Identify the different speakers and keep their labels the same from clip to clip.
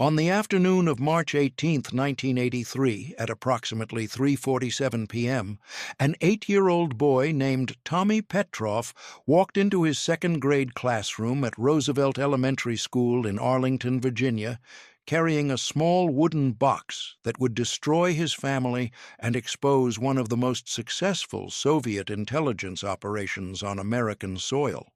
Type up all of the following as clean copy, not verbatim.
Speaker 1: On the afternoon of March 18, 1983, at approximately 3:47 p.m., an 8-year-old boy named Tommy Petrov walked into his second-grade classroom at Roosevelt Elementary School in Arlington, Virginia, carrying a small wooden box that would destroy his family and expose one of the most successful Soviet intelligence operations on American soil.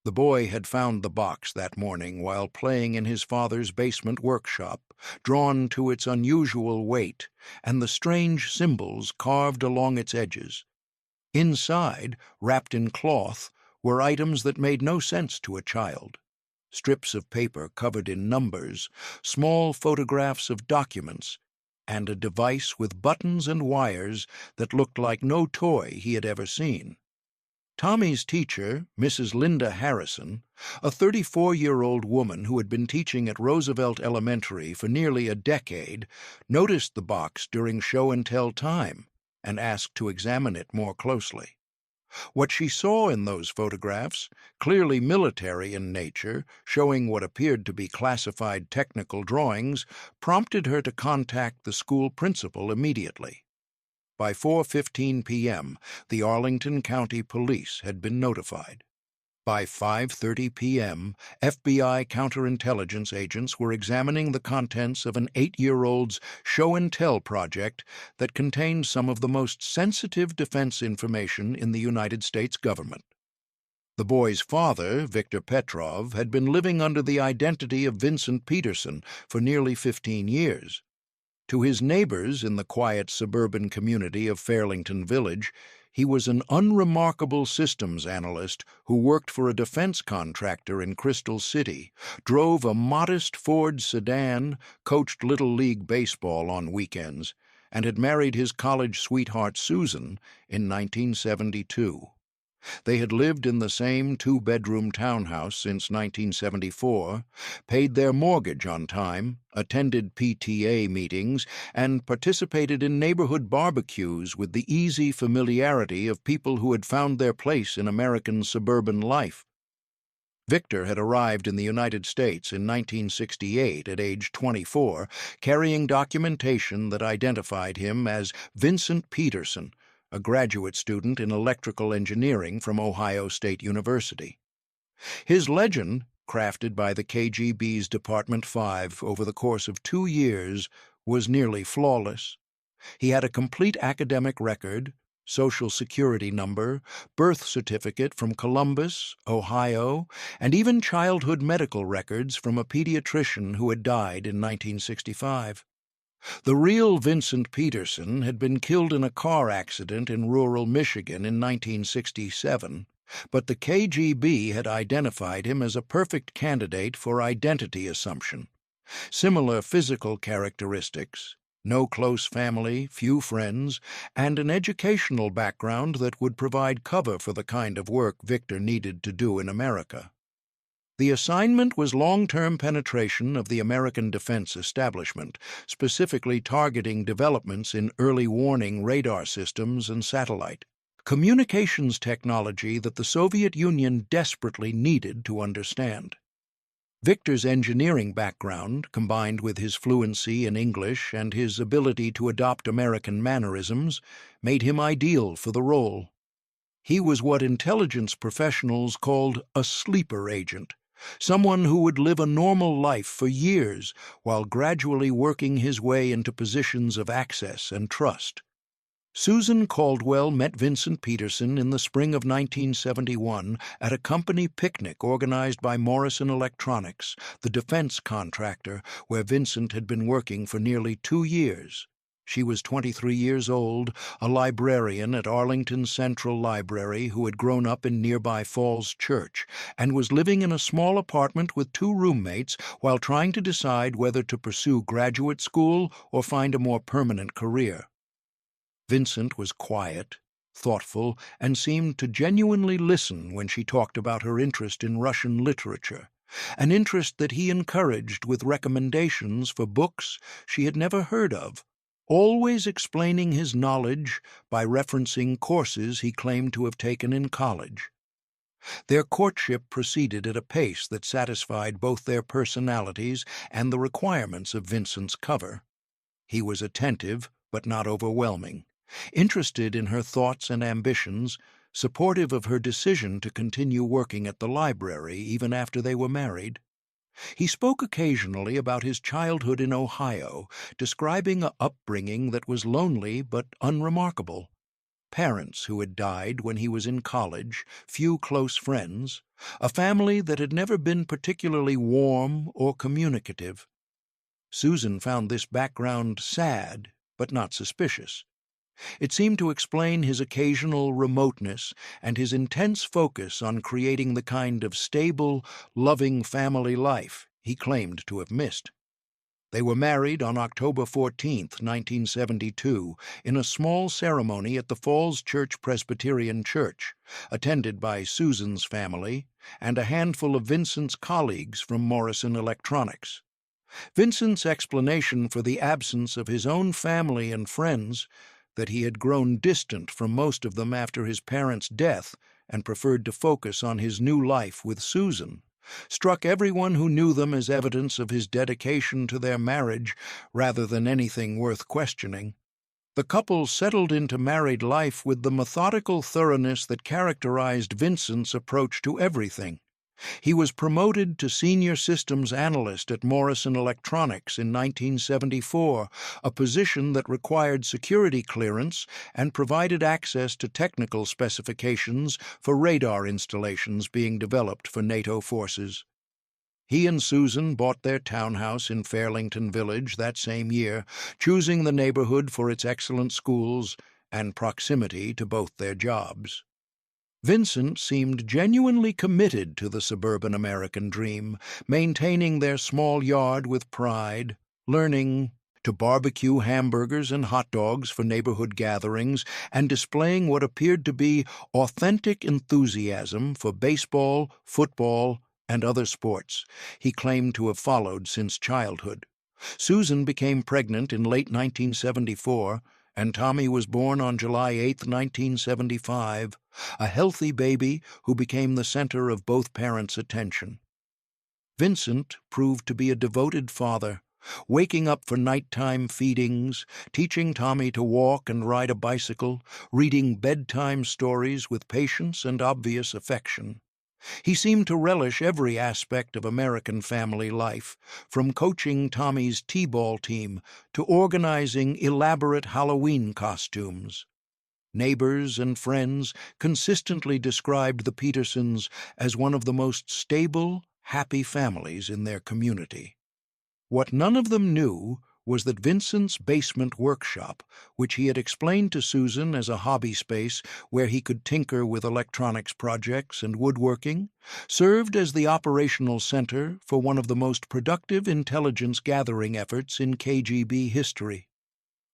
Speaker 1: The boy had found the box that morning while playing in his father's basement workshop, drawn to its unusual weight and the strange symbols carved along its edges. Inside, wrapped in cloth, were items that made no sense to a child. Strips of paper covered in numbers, small photographs of documents, and a device with buttons and wires that looked like no toy he had ever seen. Tommy's teacher, Mrs. Linda Harrison, a 34-year-old woman who had been teaching at Roosevelt Elementary for nearly a decade, noticed the box during show-and-tell time and asked to examine it more closely. What she saw in those photographs, clearly military in nature, showing what appeared to be classified technical drawings, prompted her to contact the school principal immediately. By 4:15 p.m., the Arlington County Police had been notified. By 5:30 p.m., FBI counterintelligence agents were examining the contents of an 8-year-old's show-and-tell project that contained some of the most sensitive defense information in the United States government. The boy's father, Viktor Petrov, had been living under the identity of Vincent Peterson for nearly 15 years. To his neighbors in the quiet suburban community of Fairlington Village, he was an unremarkable systems analyst who worked for a defense contractor in Crystal City, drove a modest Ford sedan, coached Little League baseball on weekends, and had married his college sweetheart Susan in 1972. They had lived in the same 2-bedroom townhouse since 1974, paid their mortgage on time, attended PTA meetings, and participated in neighborhood barbecues with the easy familiarity of people who had found their place in American suburban life. Viktor had arrived in the United States in 1968 at age 24, carrying documentation that identified him as Vincent Peterson, a graduate student in electrical engineering from Ohio State University. His legend, crafted by the KGB's Department 5 over the course of 2 years, was nearly flawless. He had a complete academic record, Social Security number, birth certificate from Columbus, Ohio, and even childhood medical records from a pediatrician who had died in 1965. The real Vincent Peterson had been killed in a car accident in rural Michigan in 1967, but the KGB had identified him as a perfect candidate for identity assumption. Similar physical characteristics, no close family, few friends, and an educational background that would provide cover for the kind of work Viktor needed to do in America. The assignment was long-term penetration of the American defense establishment, specifically targeting developments in early warning radar systems and satellite communications technology that the Soviet Union desperately needed to understand. Viktor's engineering background, combined with his fluency in English and his ability to adopt American mannerisms, made him ideal for the role. He was what intelligence professionals called a sleeper agent, someone who would live a normal life for years while gradually working his way into positions of access and trust. Susan Caldwell met Vincent Peterson in the spring of 1971 at a company picnic organized by Morrison Electronics, the defense contractor where Vincent had been working for nearly 2 years. She was 23 years old, a librarian at Arlington Central Library who had grown up in nearby Falls Church and was living in a small apartment with 2 roommates while trying to decide whether to pursue graduate school or find a more permanent career. Vincent was quiet, thoughtful, and seemed to genuinely listen when she talked about her interest in Russian literature, an interest that he encouraged with recommendations for books she had never heard of, always explaining his knowledge by referencing courses he claimed to have taken in college. Their courtship proceeded at a pace that satisfied both their personalities and the requirements of Vincent's cover. He was attentive, but not overwhelming, interested in her thoughts and ambitions, supportive of her decision to continue working at the library even after they were married. He spoke occasionally about his childhood in Ohio, describing a upbringing that was lonely but unremarkable. Parents who had died when he was in college, few close friends, a family that had never been particularly warm or communicative. Susan found this background sad, but not suspicious. It seemed to explain his occasional remoteness and his intense focus on creating the kind of stable, loving family life he claimed to have missed. They were married on October 14, 1972, in a small ceremony at the Falls Church Presbyterian Church, attended by Susan's family and a handful of Vincent's colleagues from Morrison Electronics. Vincent's explanation for the absence of his own family and friends, that he had grown distant from most of them after his parents' death and preferred to focus on his new life with Susan, struck everyone who knew them as evidence of his dedication to their marriage rather than anything worth questioning. The couple settled into married life with the methodical thoroughness that characterized Vincent's approach to everything. He was promoted to senior systems analyst at Morrison Electronics in 1974, a position that required security clearance and provided access to technical specifications for radar installations being developed for NATO forces. He and Susan bought their townhouse in Fairlington Village that same year, choosing the neighborhood for its excellent schools and proximity to both their jobs. Vincent seemed genuinely committed to the suburban American dream, maintaining their small yard with pride, learning to barbecue hamburgers and hot dogs for neighborhood gatherings, and displaying what appeared to be authentic enthusiasm for baseball, football, and other sports he claimed to have followed since childhood. Susan became pregnant in late 1974, and Tommy was born on July 8, 1975, a healthy baby who became the center of both parents' attention. Vincent proved to be a devoted father, waking up for nighttime feedings, teaching Tommy to walk and ride a bicycle, reading bedtime stories with patience and obvious affection. He seemed to relish every aspect of American family life, from coaching Tommy's T-ball team to organizing elaborate Halloween costumes. Neighbors and friends consistently described the Petersons as one of the most stable, happy families in their community. What none of them knew was that Vincent's basement workshop, which he had explained to Susan as a hobby space where he could tinker with electronics projects and woodworking, served as the operational center for one of the most productive intelligence gathering efforts in KGB history.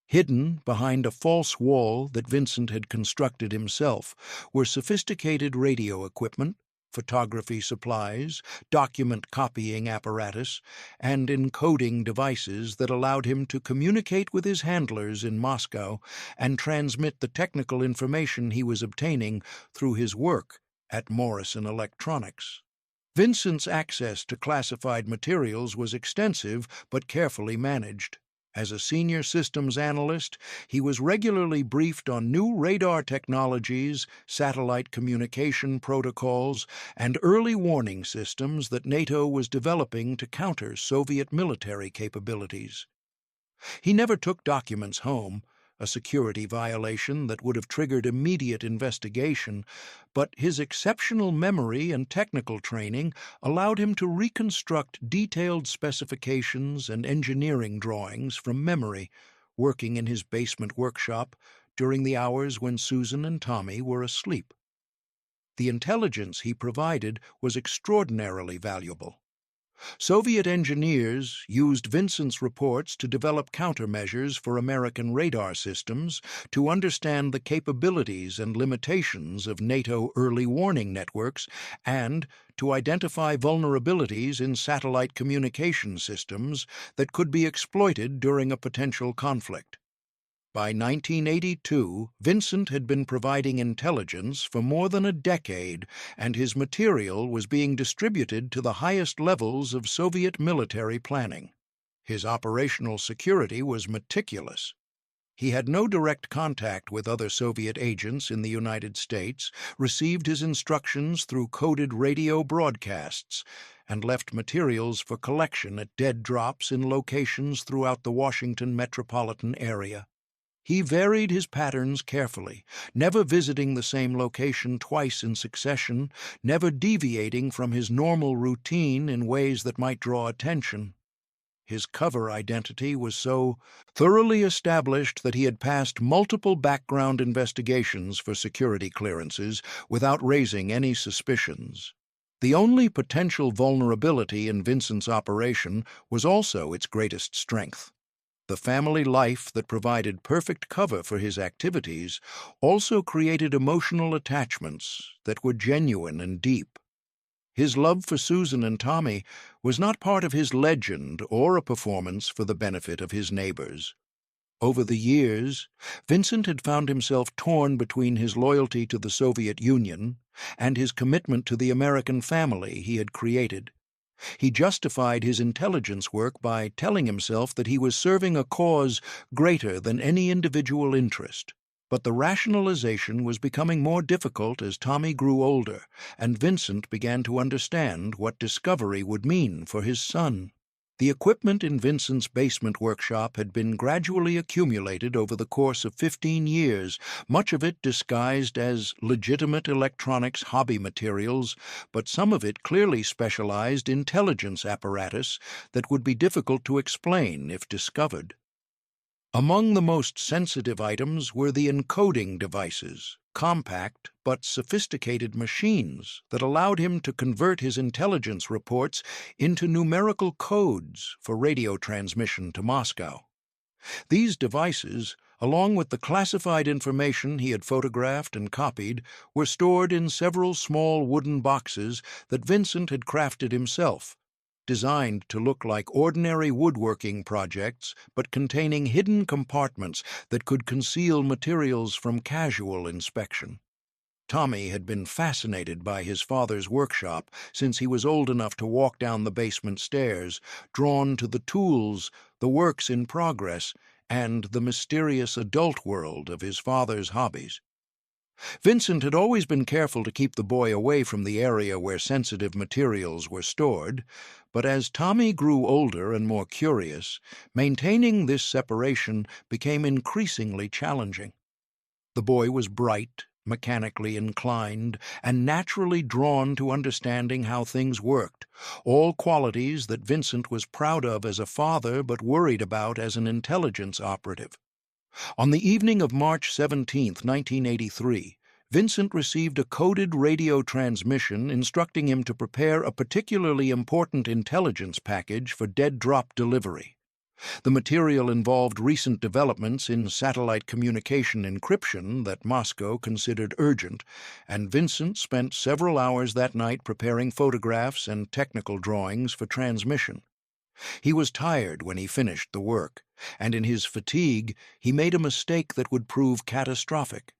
Speaker 1: Hidden behind a false wall that Vincent had constructed himself were sophisticated radio equipment, photography supplies, document copying apparatus, and encoding devices that allowed him to communicate with his handlers in Moscow and transmit the technical information he was obtaining through his work at Morrison Electronics. Vincent's access to classified materials was extensive but carefully managed. As a senior systems analyst, he was regularly briefed on new radar technologies, satellite communication protocols, and early warning systems that NATO was developing to counter Soviet military capabilities. He never took documents home, a security violation that would have triggered immediate investigation, but his exceptional memory and technical training allowed him to reconstruct detailed specifications and engineering drawings from memory, working in his basement workshop during the hours when Susan and Tommy were asleep. The intelligence he provided was extraordinarily valuable. Soviet engineers used Vincent's reports to develop countermeasures for American radar systems to understand the capabilities and limitations of NATO early warning networks and to identify vulnerabilities in satellite communication systems that could be exploited during a potential conflict. By 1982, Vincent had been providing intelligence for more than a decade, and his material was being distributed to the highest levels of Soviet military planning. His operational security was meticulous. He had no direct contact with other Soviet agents in the United States, received his instructions through coded radio broadcasts, and left materials for collection at dead drops in locations throughout the Washington metropolitan area. He varied his patterns carefully, never visiting the same location twice in succession, never deviating from his normal routine in ways that might draw attention. His cover identity was so thoroughly established that he had passed multiple background investigations for security clearances without raising any suspicions. The only potential vulnerability in Vincent's operation was also its greatest strength. The family life that provided perfect cover for his activities also created emotional attachments that were genuine and deep. His love for Susan and Tommy was not part of his legend or a performance for the benefit of his neighbors. Over the years, Vincent had found himself torn between his loyalty to the Soviet Union and his commitment to the American family he had created. He justified his intelligence work by telling himself that he was serving a cause greater than any individual interest. But the rationalization was becoming more difficult as Tommy grew older, and Vincent began to understand what discovery would mean for his son. The equipment in Vincent's basement workshop had been gradually accumulated over the course of 15 years, much of it disguised as legitimate electronics hobby materials, but some of it clearly specialized intelligence apparatus that would be difficult to explain if discovered. Among the most sensitive items were the encoding devices, compact but sophisticated machines that allowed him to convert his intelligence reports into numerical codes for radio transmission to Moscow. These devices, along with the classified information he had photographed and copied, were stored in several small wooden boxes that Vincent had crafted himself, designed to look like ordinary woodworking projects, but containing hidden compartments that could conceal materials from casual inspection. Tommy had been fascinated by his father's workshop since he was old enough to walk down the basement stairs, drawn to the tools, the works in progress, and the mysterious adult world of his father's hobbies. Vincent had always been careful to keep the boy away from the area where sensitive materials were stored, but as Tommy grew older and more curious, maintaining this separation became increasingly challenging. The boy was bright, mechanically inclined, and naturally drawn to understanding how things worked, all qualities that Vincent was proud of as a father but worried about as an intelligence operative. On the evening of March 17, 1983, Vincent received a coded radio transmission instructing him to prepare a particularly important intelligence package for dead drop delivery. The material involved recent developments in satellite communication encryption that Moscow considered urgent, and Vincent spent several hours that night preparing photographs and technical drawings for transmission. He was tired when he finished the work, and in his fatigue he made a mistake that would prove catastrophic.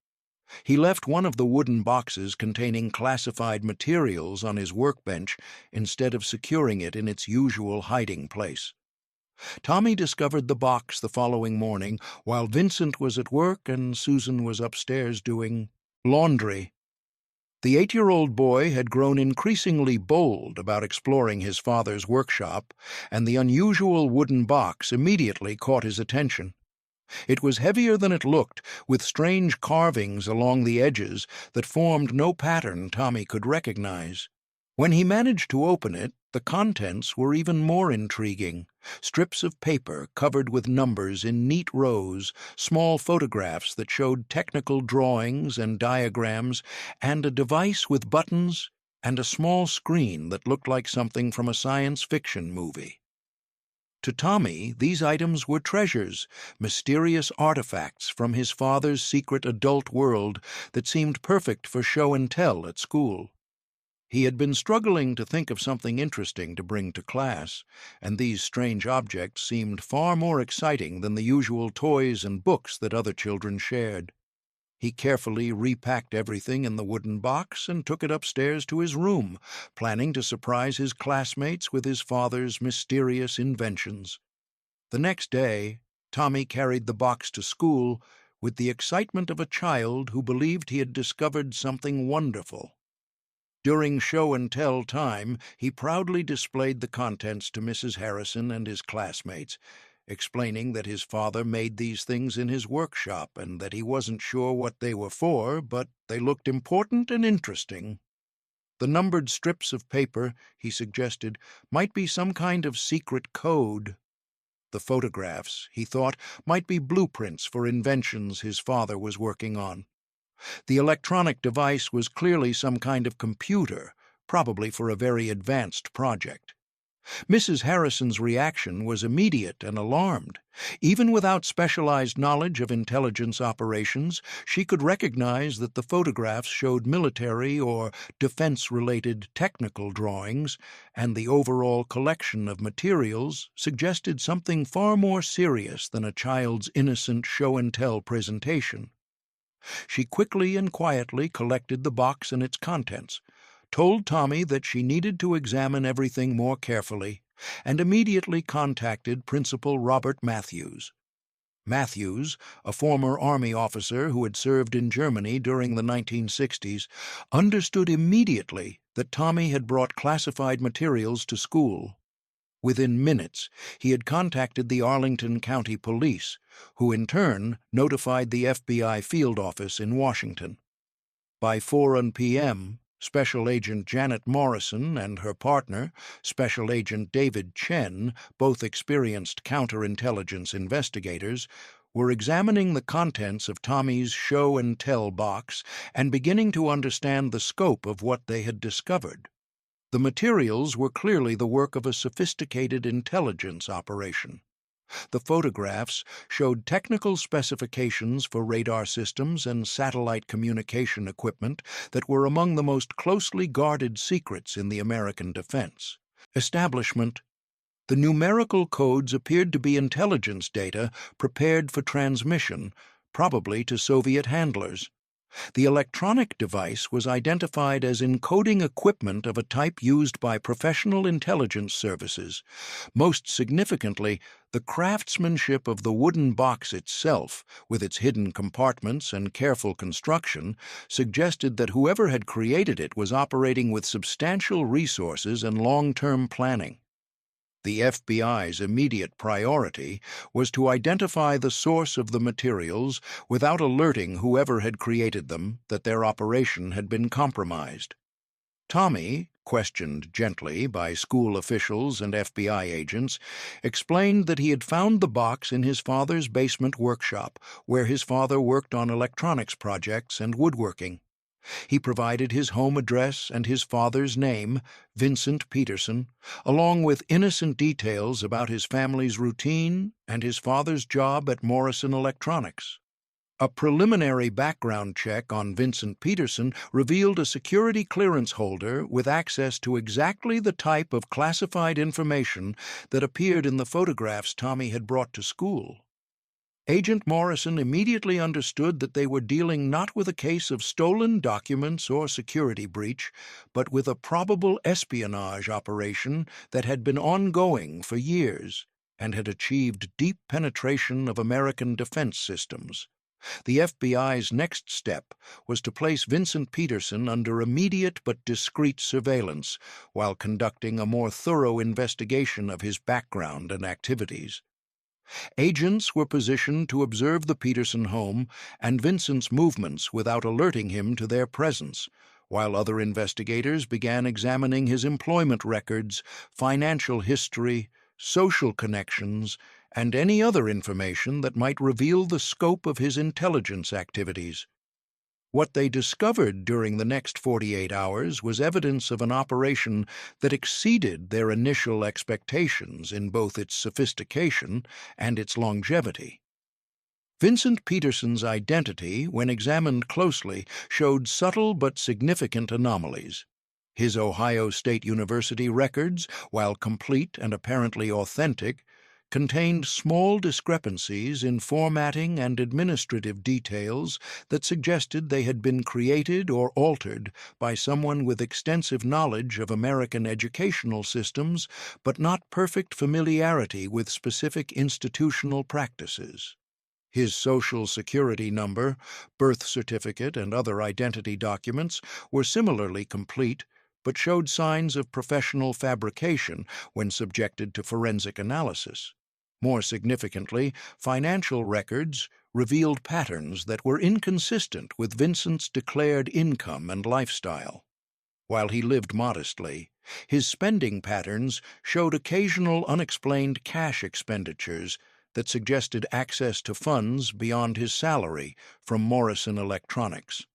Speaker 1: He left one of the wooden boxes containing classified materials on his workbench instead of securing it in its usual hiding place. Tommy discovered the box the following morning while Vincent was at work and Susan was upstairs doing laundry. The 8-year-old boy had grown increasingly bold about exploring his father's workshop, and the unusual wooden box immediately caught his attention. It was heavier than it looked, with strange carvings along the edges that formed no pattern Tommy could recognize. When he managed to open it, the contents were even more intriguing. Strips of paper covered with numbers in neat rows, small photographs that showed technical drawings and diagrams, and a device with buttons and a small screen that looked like something from a science fiction movie. To Tommy, these items were treasures, mysterious artifacts from his father's secret adult world that seemed perfect for show and tell at school. He had been struggling to think of something interesting to bring to class, and these strange objects seemed far more exciting than the usual toys and books that other children shared. He carefully repacked everything in the wooden box and took it upstairs to his room, planning to surprise his classmates with his father's mysterious inventions. The next day, Tommy carried the box to school with the excitement of a child who believed he had discovered something wonderful. During show-and-tell time, he proudly displayed the contents to Mrs. Harrison and his classmates, explaining that his father made these things in his workshop and that he wasn't sure what they were for, but they looked important and interesting. The numbered strips of paper, he suggested, might be some kind of secret code. The photographs, he thought, might be blueprints for inventions his father was working on. The electronic device was clearly some kind of computer, probably for a very advanced project. Mrs. Harrison's reaction was immediate and alarmed. Even without specialized knowledge of intelligence operations, she could recognize that the photographs showed military or defense-related technical drawings, and the overall collection of materials suggested something far more serious than a child's innocent show-and-tell presentation. She quickly and quietly collected the box and its contents, told Tommy that she needed to examine everything more carefully, and immediately contacted Principal Robert Matthews. Matthews, a former Army officer who had served in Germany during the 1960s, understood immediately that Tommy had brought classified materials to school. Within minutes, he had contacted the Arlington County Police, who in turn notified the FBI field office in Washington. By 4 p.m., Special Agent Janet Morrison and her partner, Special Agent David Chen, both experienced counterintelligence investigators, were examining the contents of Tommy's show-and-tell box and beginning to understand the scope of what they had discovered. The materials were clearly the work of a sophisticated intelligence operation. The photographs showed technical specifications for radar systems and satellite communication equipment that were among the most closely guarded secrets in the American defense establishment. The numerical codes appeared to be intelligence data prepared for transmission, probably to Soviet handlers. The electronic device was identified as encoding equipment of a type used by professional intelligence services. Most significantly, the craftsmanship of the wooden box itself, with its hidden compartments and careful construction, suggested that whoever had created it was operating with substantial resources and long-term planning. The FBI's immediate priority was to identify the source of the materials without alerting whoever had created them that their operation had been compromised. Tommy, questioned gently by school officials and FBI agents, explained that he had found the box in his father's basement workshop, where his father worked on electronics projects and woodworking. He provided his home address and his father's name, Vincent Peterson, along with innocent details about his family's routine and his father's job at Morrison Electronics. A preliminary background check on Vincent Peterson revealed a security clearance holder with access to exactly the type of classified information that appeared in the photographs Tommy had brought to school. Agent Morrison immediately understood that they were dealing not with a case of stolen documents or security breach, but with a probable espionage operation that had been ongoing for years and had achieved deep penetration of American defense systems. The FBI's next step was to place Vincent Peterson under immediate but discreet surveillance while conducting a more thorough investigation of his background and activities. Agents were positioned to observe the Peterson home and Vincent's movements without alerting him to their presence, while other investigators began examining his employment records, financial history, social connections, and any other information that might reveal the scope of his intelligence activities. What they discovered during the next 48 hours was evidence of an operation that exceeded their initial expectations in both its sophistication and its longevity. Vincent Peterson's identity, when examined closely, showed subtle but significant anomalies. His Ohio State University records, while complete and apparently authentic, contained small discrepancies in formatting and administrative details that suggested they had been created or altered by someone with extensive knowledge of American educational systems but not perfect familiarity with specific institutional practices. His Social Security number, birth certificate, and other identity documents were similarly complete, but showed signs of professional fabrication when subjected to forensic analysis. More significantly, financial records revealed patterns that were inconsistent with Vincent's declared income and lifestyle. While he lived modestly, his spending patterns showed occasional unexplained cash expenditures that suggested access to funds beyond his salary from Morrison Electronics.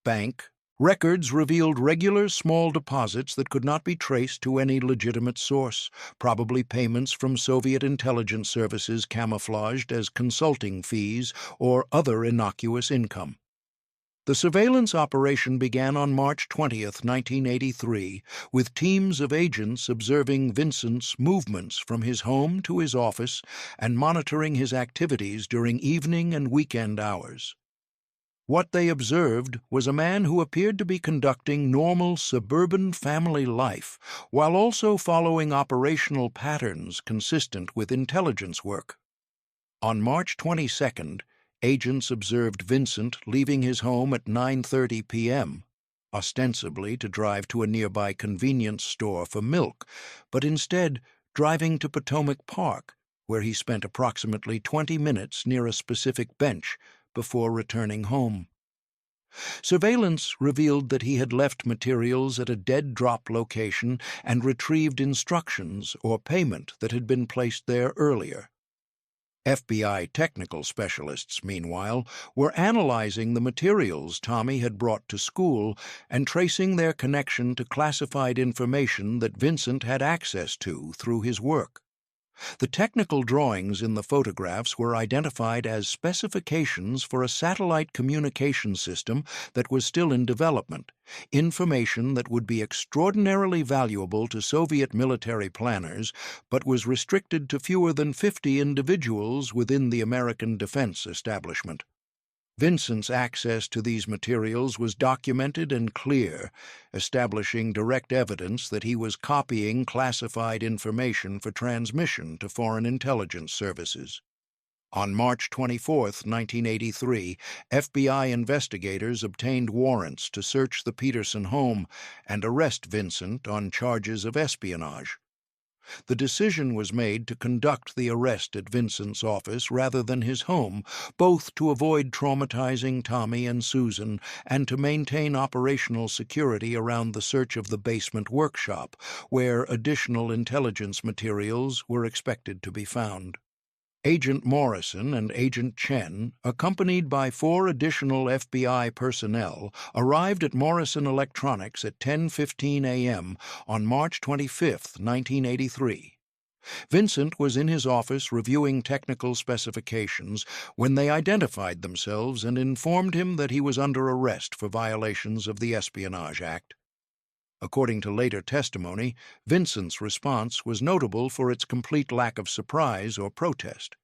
Speaker 1: Bank records revealed regular small deposits that could not be traced to any legitimate source, probably payments from Soviet intelligence services camouflaged as consulting fees or other innocuous income. The surveillance operation began on March 20, 1983, with teams of agents observing Vincent's movements from his home to his office and monitoring his activities during evening and weekend hours. What they observed was a man who appeared to be conducting normal suburban family life while also following operational patterns consistent with intelligence work. On March 22nd, agents observed Vincent leaving his home at 9:30 p.m., ostensibly to drive to a nearby convenience store for milk, but instead driving to Potomac Park, where he spent approximately 20 minutes near a specific bench before returning home. Surveillance revealed that he had left materials at a dead-drop location and retrieved instructions or payment that had been placed there earlier. FBI technical specialists, meanwhile, were analyzing the materials Tommy had brought to school and tracing their connection to classified information that Vincent had access to through his work. The technical drawings in the photographs were identified as specifications for a satellite communication system that was still in development, information that would be extraordinarily valuable to Soviet military planners, but was restricted to fewer than 50 individuals within the American defense establishment. Vincent's access to these materials was documented and clear, establishing direct evidence that he was copying classified information for transmission to foreign intelligence services. On March 24, 1983, FBI investigators obtained warrants to search the Peterson home and arrest Vincent on charges of espionage. The decision was made to conduct the arrest at Vincent's office rather than his home, both to avoid traumatizing Tommy and Susan and to maintain operational security around the search of the basement workshop, where additional intelligence materials were expected to be found. Agent Morrison and Agent Chen, accompanied by 4 additional FBI personnel, arrived at Morrison Electronics at 10:15 a.m. on March 25, 1983. Vincent was in his office reviewing technical specifications when they identified themselves and informed him that he was under arrest for violations of the Espionage Act. According to later testimony, Vincent's response was notable for its complete lack of surprise or protest.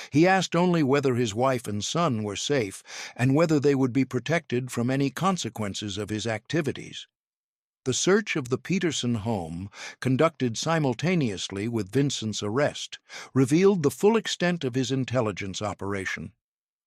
Speaker 1: He asked only whether his wife and son were safe and whether they would be protected from any consequences of his activities. The search of the Peterson home, conducted simultaneously with Vincent's arrest, revealed the full extent of his intelligence operation.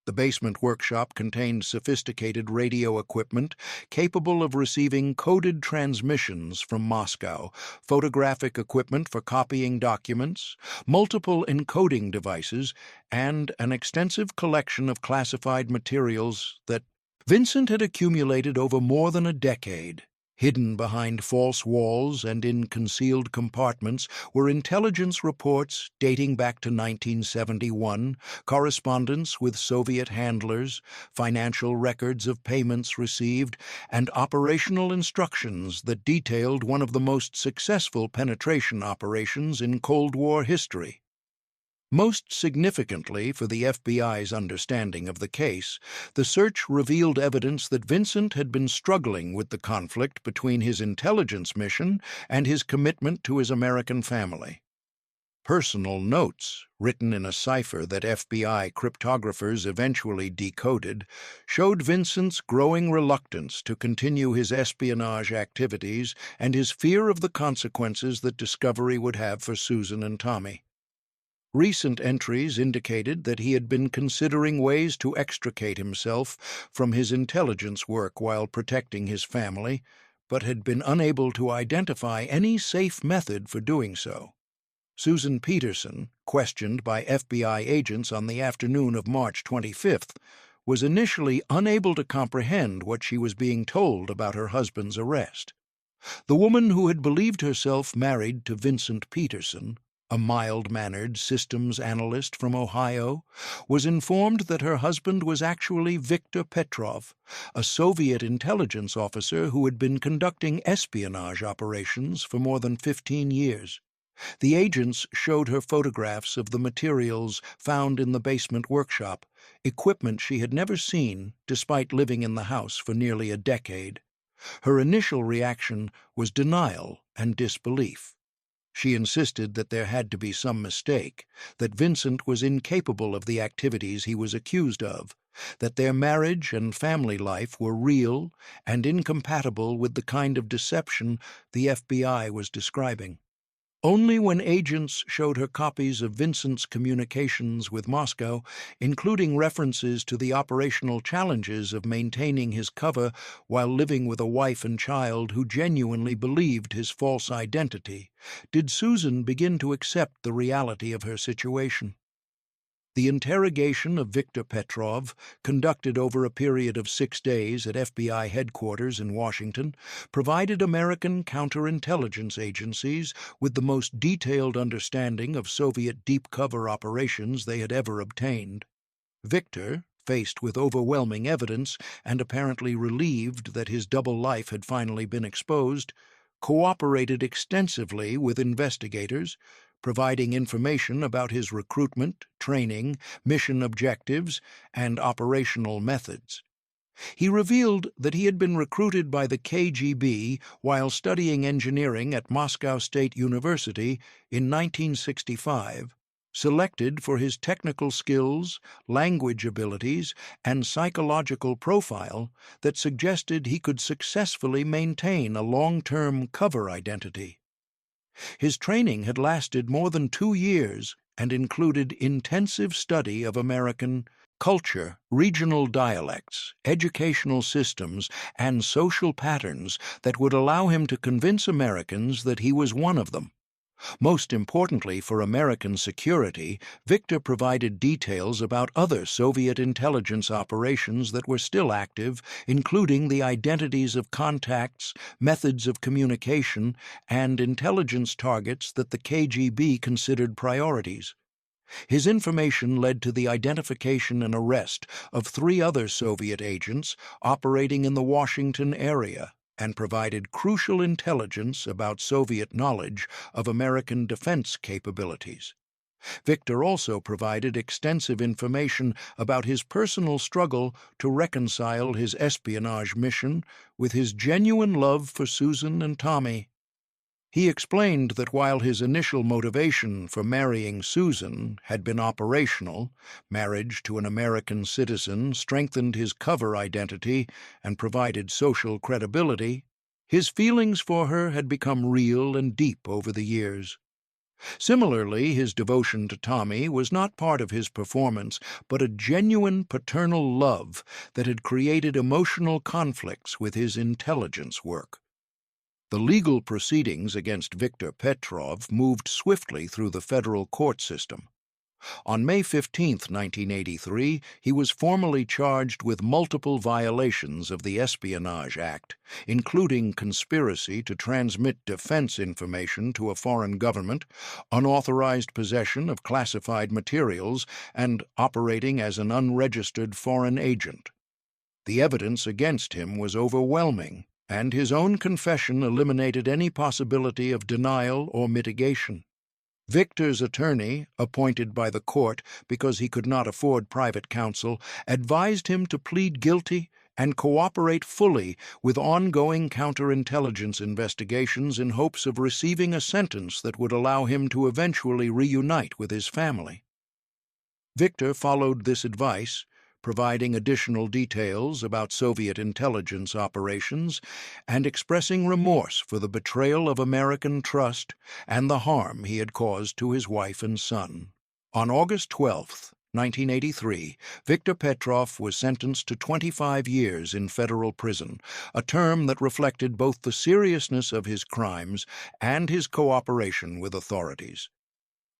Speaker 1: The basement workshop contained sophisticated radio equipment capable of receiving coded transmissions from Moscow, photographic equipment for copying documents, multiple encoding devices, and an extensive collection of classified materials that Vincent had accumulated over more than a decade. Hidden behind false walls and in concealed compartments were intelligence reports dating back to 1971, correspondence with Soviet handlers, financial records of payments received, and operational instructions that detailed one of the most successful penetration operations in Cold War history. Most significantly for the FBI's understanding of the case, the search revealed evidence that Vincent had been struggling with the conflict between his intelligence mission and his commitment to his American family. Personal notes, written in a cipher that FBI cryptographers eventually decoded, showed Vincent's growing reluctance to continue his espionage activities and his fear of the consequences that discovery would have for Susan and Tommy. Recent entries indicated that he had been considering ways to extricate himself from his intelligence work while protecting his family, but had been unable to identify any safe method for doing so. Susan Peterson, questioned by FBI agents on the afternoon of March 25th, was initially unable to comprehend what she was being told about her husband's arrest. The woman who had believed herself married to Vincent Peterson, a mild-mannered systems analyst from Ohio, was informed that her husband was actually Viktor Petrov, a Soviet intelligence officer who had been conducting espionage operations for more than 15 years. The agents showed her photographs of the materials found in the basement workshop, equipment she had never seen despite living in the house for nearly a decade. Her initial reaction was denial and disbelief. She insisted that there had to be some mistake, that Vincent was incapable of the activities he was accused of, that their marriage and family life were real and incompatible with the kind of deception the FBI was describing. Only when agents showed her copies of Vincent's communications with Moscow, including references to the operational challenges of maintaining his cover while living with a wife and child who genuinely believed his false identity, did Susan begin to accept the reality of her situation. The interrogation of Viktor Petrov, conducted over a period of 6 days at FBI headquarters in Washington, provided American counterintelligence agencies with the most detailed understanding of Soviet deep-cover operations they had ever obtained. Viktor, faced with overwhelming evidence and apparently relieved that his double life had finally been exposed, cooperated extensively with investigators, providing information about his recruitment, training, mission objectives, and operational methods. He revealed that he had been recruited by the KGB while studying engineering at Moscow State University in 1965, selected for his technical skills, language abilities, and psychological profile that suggested he could successfully maintain a long-term cover identity. His training had lasted more than 2 years and included intensive study of American culture, regional dialects, educational systems, and social patterns that would allow him to convince Americans that he was one of them. Most importantly for American security, Viktor provided details about other Soviet intelligence operations that were still active, including the identities of contacts, methods of communication, and intelligence targets that the KGB considered priorities. His information led to the identification and arrest of 3 other Soviet agents operating in the Washington area, and provided crucial intelligence about Soviet knowledge of American defense capabilities. Viktor also provided extensive information about his personal struggle to reconcile his espionage mission with his genuine love for Susan and Tommy. He explained that while his initial motivation for marrying Susan had been operational, marriage to an American citizen strengthened his cover identity and provided social credibility, his feelings for her had become real and deep over the years. Similarly, his devotion to Tommy was not part of his performance, but a genuine paternal love that had created emotional conflicts with his intelligence work. The legal proceedings against Viktor Petrov moved swiftly through the federal court system. On May 15, 1983, he was formally charged with multiple violations of the Espionage Act, including conspiracy to transmit defense information to a foreign government, unauthorized possession of classified materials, and operating as an unregistered foreign agent. The evidence against him was overwhelming, and his own confession eliminated any possibility of denial or mitigation. Victor's attorney, appointed by the court because he could not afford private counsel, advised him to plead guilty and cooperate fully with ongoing counterintelligence investigations in hopes of receiving a sentence that would allow him to eventually reunite with his family. Viktor followed this advice, providing additional details about Soviet intelligence operations and expressing remorse for the betrayal of American trust and the harm he had caused to his wife and son. On August 12, 1983, Viktor Petrov was sentenced to 25 years in federal prison, a term that reflected both the seriousness of his crimes and his cooperation with authorities.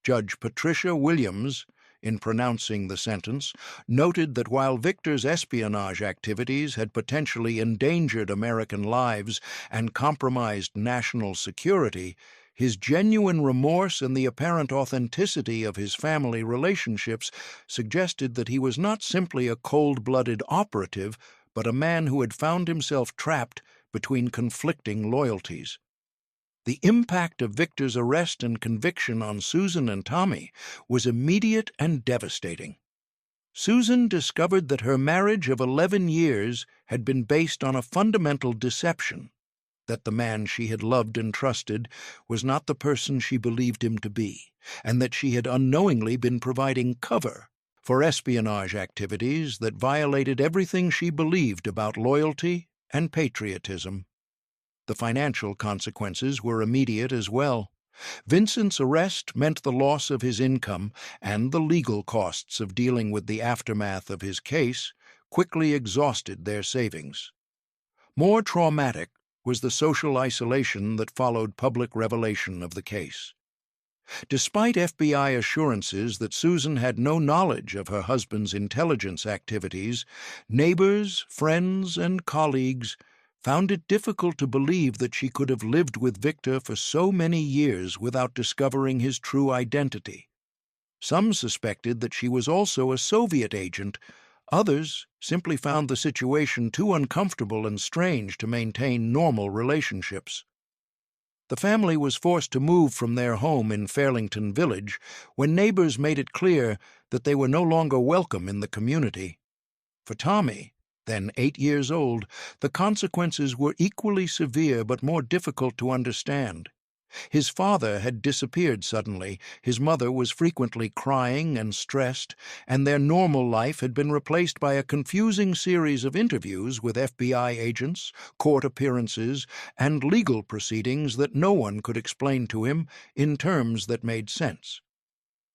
Speaker 1: Judge Patricia Williams, in pronouncing the sentence, noted that while Viktor's espionage activities had potentially endangered American lives and compromised national security, his genuine remorse and the apparent authenticity of his family relationships suggested that he was not simply a cold-blooded operative, but a man who had found himself trapped between conflicting loyalties. The impact of Viktor's arrest and conviction on Susan and Tommy was immediate and devastating. Susan discovered that her marriage of 11 years had been based on a fundamental deception, that the man she had loved and trusted was not the person she believed him to be, and that she had unknowingly been providing cover for espionage activities that violated everything she believed about loyalty and patriotism. The financial consequences were immediate as well. Vincent's arrest meant the loss of his income, and the legal costs of dealing with the aftermath of his case quickly exhausted their savings. More traumatic was the social isolation that followed public revelation of the case. Despite FBI assurances that Susan had no knowledge of her husband's intelligence activities, neighbors, friends, and colleagues found it difficult to believe that she could have lived with Viktor for so many years without discovering his true identity. Some suspected that she was also a Soviet agent. Others simply found the situation too uncomfortable and strange to maintain normal relationships. The family was forced to move from their home in Fairlington Village when neighbors made it clear that they were no longer welcome in the community. For Tommy, then 8 years old, the consequences were equally severe but more difficult to understand. His father had disappeared suddenly, his mother was frequently crying and stressed, and their normal life had been replaced by a confusing series of interviews with FBI agents, court appearances, and legal proceedings that no one could explain to him in terms that made sense.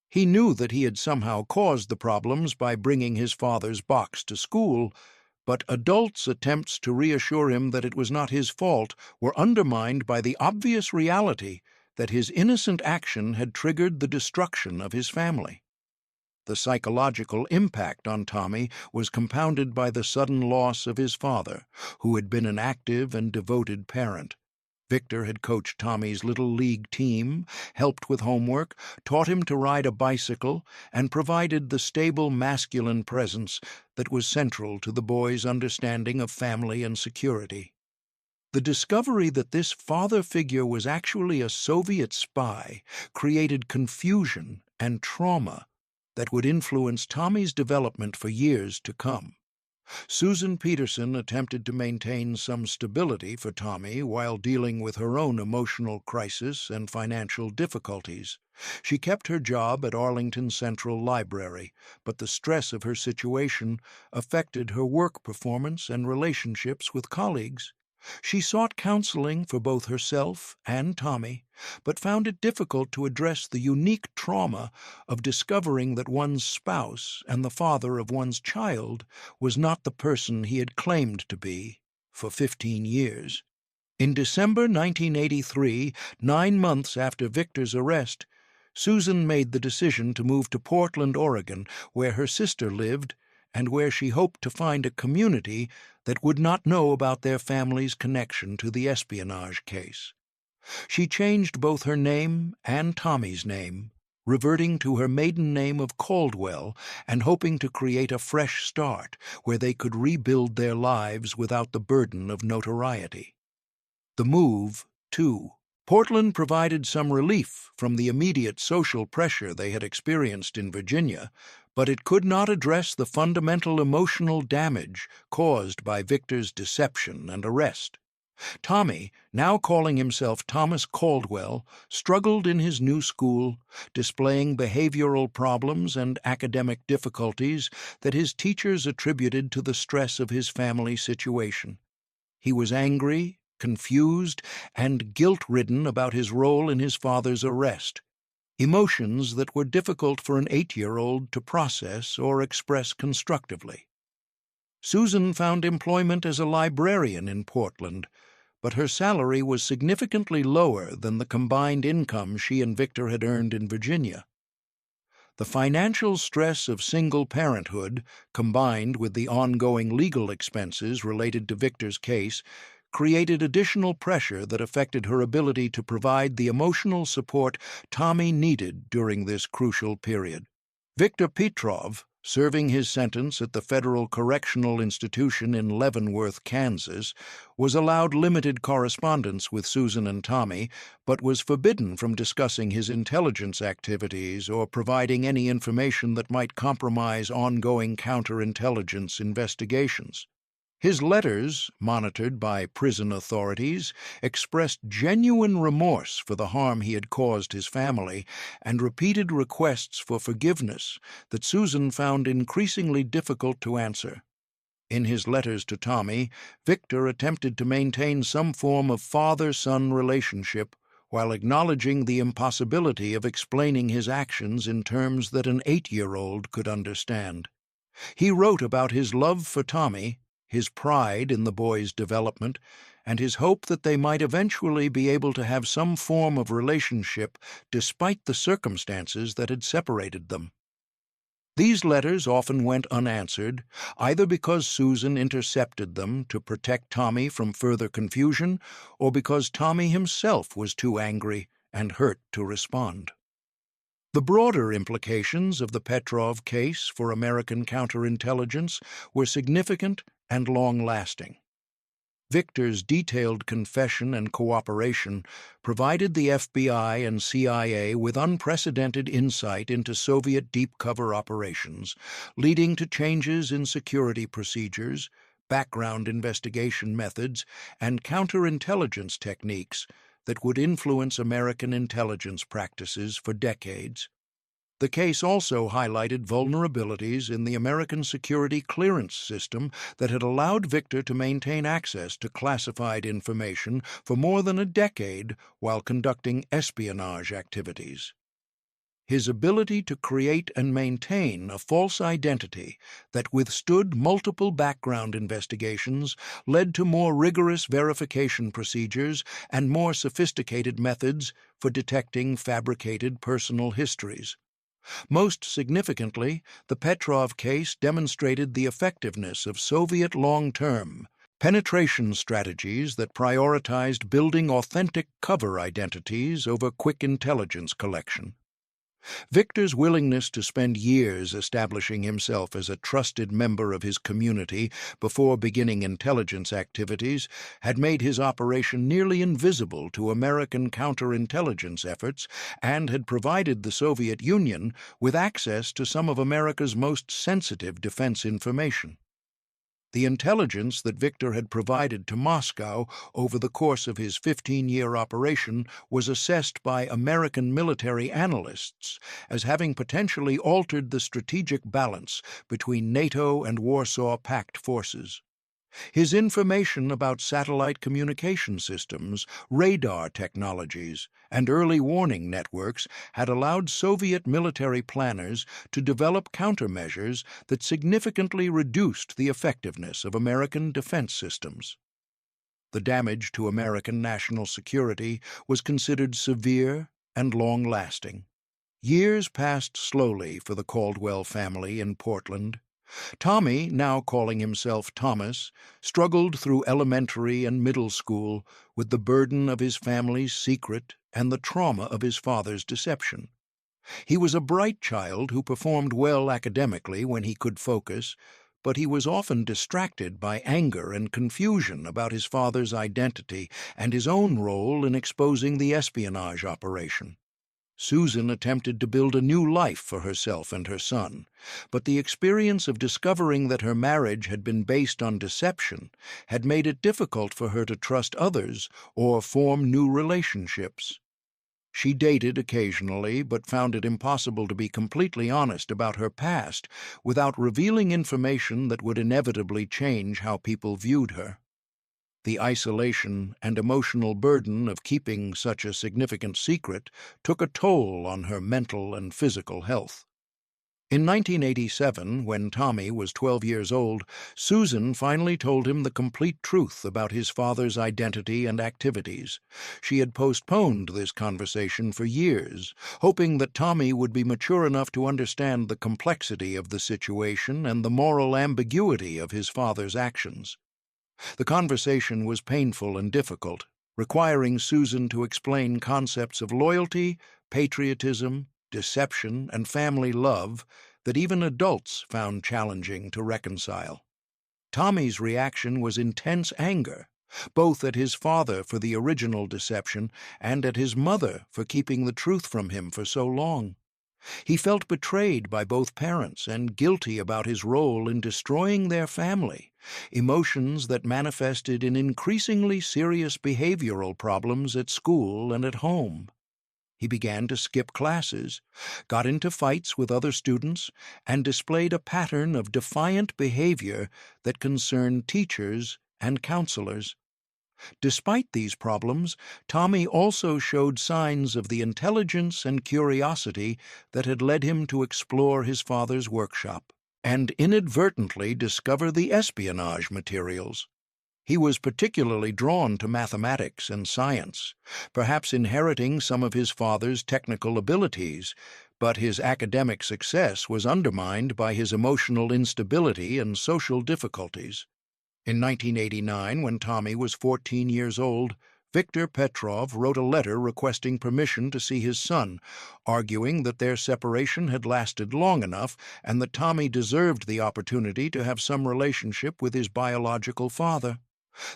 Speaker 1: He knew that he had somehow caused the problems by bringing his father's box to school, but adults' attempts to reassure him that it was not his fault were undermined by the obvious reality that his innocent action had triggered the destruction of his family. The psychological impact on Tommy was compounded by the sudden loss of his father, who had been an active and devoted parent. Viktor had coached Tommy's little league team, helped with homework, taught him to ride a bicycle, and provided the stable masculine presence that was central to the boy's understanding of family and security. The discovery that this father figure was actually a Soviet spy created confusion and trauma that would influence Tommy's development for years to come. Susan Peterson attempted to maintain some stability for Tommy while dealing with her own emotional crisis and financial difficulties. She kept her job at Arlington Central Library, but the stress of her situation affected her work performance and relationships with colleagues. She sought counseling for both herself and Tommy, but found it difficult to address the unique trauma of discovering that one's spouse and the father of one's child was not the person he had claimed to be for 15 years. In December 1983, 9 months after Viktor's arrest, Susan made the decision to move to Portland, Oregon, where her sister lived and where she hoped to find a community that would not know about their family's connection to the espionage case. She changed both her name and Tommy's name, reverting to her maiden name of Caldwell and hoping to create a fresh start where they could rebuild their lives without the burden of notoriety. The move, too, Portland provided some relief from the immediate social pressure they had experienced in Virginia, but it could not address the fundamental emotional damage caused by Viktor's deception and arrest. Tommy, now calling himself Thomas Caldwell, struggled in his new school, displaying behavioral problems and academic difficulties that his teachers attributed to the stress of his family situation. He was angry, confused, and guilt-ridden about his role in his father's arrest, emotions that were difficult for an 8-year-old to process or express constructively. Susan found employment as a librarian in Portland, but her salary was significantly lower than the combined income she and Viktor had earned in Virginia. The financial stress of single parenthood, combined with the ongoing legal expenses related to Viktor's case, created additional pressure that affected her ability to provide the emotional support Tommy needed during this crucial period. Viktor Petrov, serving his sentence at the Federal Correctional Institution in Leavenworth, Kansas, was allowed limited correspondence with Susan and Tommy, but was forbidden from discussing his intelligence activities or providing any information that might compromise ongoing counterintelligence investigations. His letters, monitored by prison authorities, expressed genuine remorse for the harm he had caused his family and repeated requests for forgiveness that Susan found increasingly difficult to answer. In his letters to Tommy, Viktor attempted to maintain some form of father-son relationship while acknowledging the impossibility of explaining his actions in terms that an 8-year-old could understand. He wrote about his love for Tommy, his pride in the boy's development, and his hope that they might eventually be able to have some form of relationship despite the circumstances that had separated them. These letters often went unanswered, either because Susan intercepted them to protect Tommy from further confusion, or because Tommy himself was too angry and hurt to respond. The broader implications of the Petrov case for American counterintelligence were significant and long-lasting. Viktor's detailed confession and cooperation provided the FBI and CIA with unprecedented insight into Soviet deep-cover operations, leading to changes in security procedures, background investigation methods, and counterintelligence techniques that would influence American intelligence practices for decades. The case also highlighted vulnerabilities in the American security clearance system that had allowed Viktor to maintain access to classified information for more than a decade while conducting espionage activities. His ability to create and maintain a false identity that withstood multiple background investigations led to more rigorous verification procedures and more sophisticated methods for detecting fabricated personal histories. Most significantly, the Petrov case demonstrated the effectiveness of Soviet long-term penetration strategies that prioritized building authentic cover identities over quick intelligence collection. Viktor's willingness to spend years establishing himself as a trusted member of his community before beginning intelligence activities had made his operation nearly invisible to American counterintelligence efforts and had provided the Soviet Union with access to some of America's most sensitive defense information. The intelligence that Viktor had provided to Moscow over the course of his 15-year operation was assessed by American military analysts as having potentially altered the strategic balance between NATO and Warsaw Pact forces. His information about satellite communication systems, radar technologies, and early warning networks had allowed Soviet military planners to develop countermeasures that significantly reduced the effectiveness of American defense systems. The damage to American national security was considered severe and long-lasting. Years passed slowly for the Caldwell family in Portland. Tommy, now calling himself Thomas, struggled through elementary and middle school with the burden of his family's secret and the trauma of his father's deception. He was a bright child who performed well academically when he could focus, but he was often distracted by anger and confusion about his father's identity and his own role in exposing the espionage operation. Susan attempted to build a new life for herself and her son, but the experience of discovering that her marriage had been based on deception had made it difficult for her to trust others or form new relationships. She dated occasionally, but found it impossible to be completely honest about her past without revealing information that would inevitably change how people viewed her. The isolation and emotional burden of keeping such a significant secret took a toll on her mental and physical health. In 1987, when Tommy was 12 years old, Susan finally told him the complete truth about his father's identity and activities. She had postponed this conversation for years, hoping that Tommy would be mature enough to understand the complexity of the situation and the moral ambiguity of his father's actions. The conversation was painful and difficult, requiring Susan to explain concepts of loyalty, patriotism, deception, and family love that even adults found challenging to reconcile. Tommy's reaction was intense anger, both at his father for the original deception and at his mother for keeping the truth from him for so long. He felt betrayed by both parents and guilty about his role in destroying their family, emotions that manifested in increasingly serious behavioral problems at school and at home. He began to skip classes, got into fights with other students, and displayed a pattern of defiant behavior that concerned teachers and counselors. Despite these problems, Tommy also showed signs of the intelligence and curiosity that had led him to explore his father's workshop and inadvertently discover the espionage materials. He was particularly drawn to mathematics and science, perhaps inheriting some of his father's technical abilities, but his academic success was undermined by his emotional instability and social difficulties. In 1989, when Tommy was 14 years old, Viktor Petrov wrote a letter requesting permission to see his son, arguing that their separation had lasted long enough and that Tommy deserved the opportunity to have some relationship with his biological father.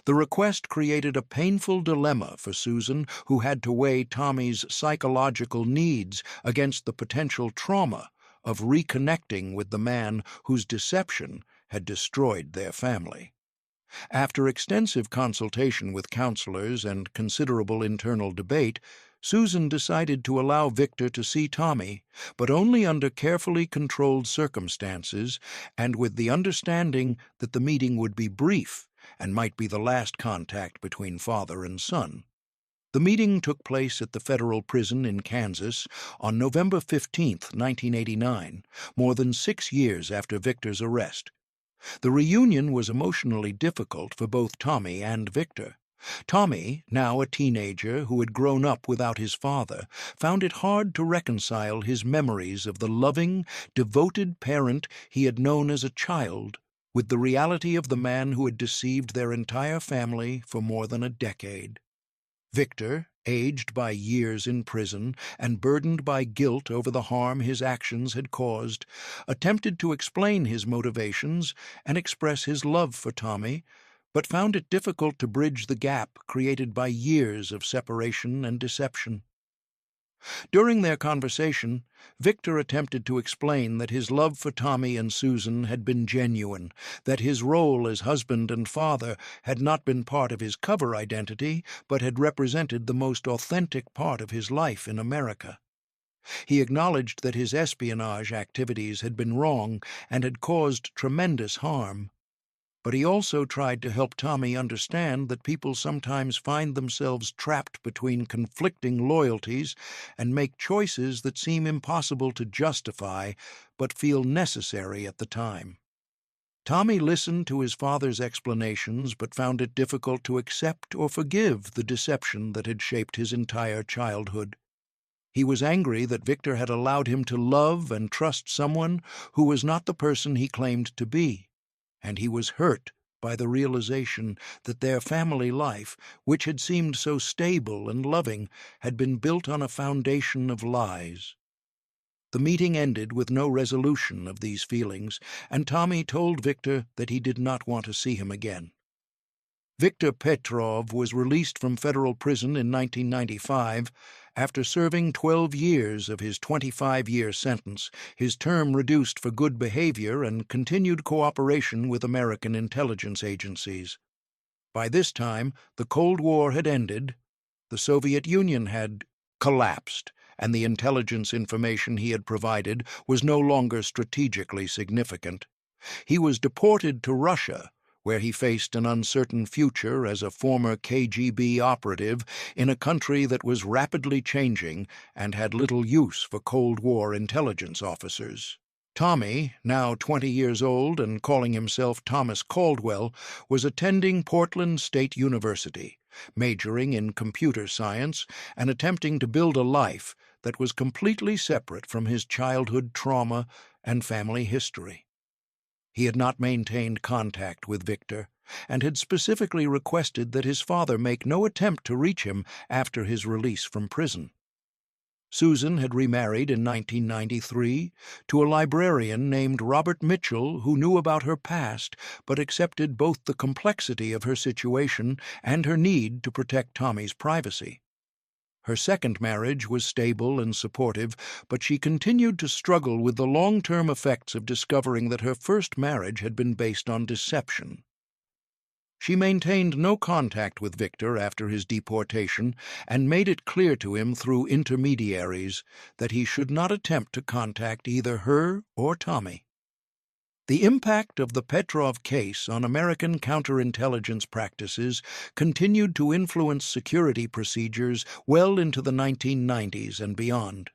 Speaker 1: The request created a painful dilemma for Susan, who had to weigh Tommy's psychological needs against the potential trauma of reconnecting with the man whose deception had destroyed their family. After extensive consultation with counselors and considerable internal debate, Susan decided to allow Viktor to see Tommy, but only under carefully controlled circumstances and with the understanding that the meeting would be brief and might be the last contact between father and son. The meeting took place at the federal prison in Kansas on November 15, 1989, more than 6 years after Viktor's arrest. The reunion was emotionally difficult for both Tommy and Viktor. Tommy, now a teenager who had grown up without his father, found it hard to reconcile his memories of the loving, devoted parent he had known as a child with the reality of the man who had deceived their entire family for more than a decade. Viktor, aged by years in prison and burdened by guilt over the harm his actions had caused, attempted to explain his motivations and express his love for Tommy, but found it difficult to bridge the gap created by years of separation and deception. During their conversation, Viktor attempted to explain that his love for Tommy and Susan had been genuine, that his role as husband and father had not been part of his cover identity, but had represented the most authentic part of his life in America. He acknowledged that his espionage activities had been wrong and had caused tremendous harm. But he also tried to help Tommy understand that people sometimes find themselves trapped between conflicting loyalties and make choices that seem impossible to justify but feel necessary at the time. Tommy listened to his father's explanations but found it difficult to accept or forgive the deception that had shaped his entire childhood. He was angry that Viktor had allowed him to love and trust someone who was not the person he claimed to be. And he was hurt by the realization that their family life, which had seemed so stable and loving, had been built on a foundation of lies. The meeting ended with no resolution of these feelings, and Tommy told Viktor that he did not want to see him again. Viktor Petrov was released from federal prison in 1995 after serving 12 years of his 25-year sentence, his term reduced for good behavior and continued cooperation with American intelligence agencies. By this time, the Cold War had ended, the Soviet Union had collapsed, and the intelligence information he had provided was no longer strategically significant. He was deported to Russia, where he faced an uncertain future as a former KGB operative in a country that was rapidly changing and had little use for Cold War intelligence officers. Tommy, now 20 years old and calling himself Thomas Caldwell, was attending Portland State University, majoring in computer science and attempting to build a life that was completely separate from his childhood trauma and family history. He had not maintained contact with Viktor and had specifically requested that his father make no attempt to reach him after his release from prison. Susan had remarried in 1993 to a librarian named Robert Mitchell who knew about her past but accepted both the complexity of her situation and her need to protect Tommy's privacy. Her second marriage was stable and supportive, but she continued to struggle with the long-term effects of discovering that her first marriage had been based on deception. She maintained no contact with Viktor after his deportation and made it clear to him through intermediaries that he should not attempt to contact either her or Tommy. The impact of the Petrov case on American counterintelligence practices continued to influence security procedures well into the 1990s and beyond.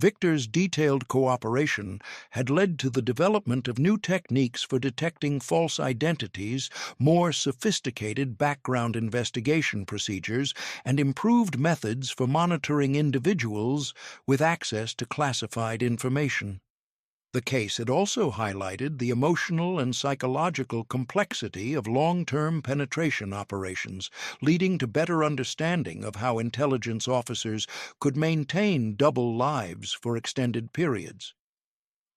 Speaker 1: Viktor's detailed cooperation had led to the development of new techniques for detecting false identities, more sophisticated background investigation procedures, and improved methods for monitoring individuals with access to classified information. The case had also highlighted the emotional and psychological complexity of long-term penetration operations, leading to better understanding of how intelligence officers could maintain double lives for extended periods.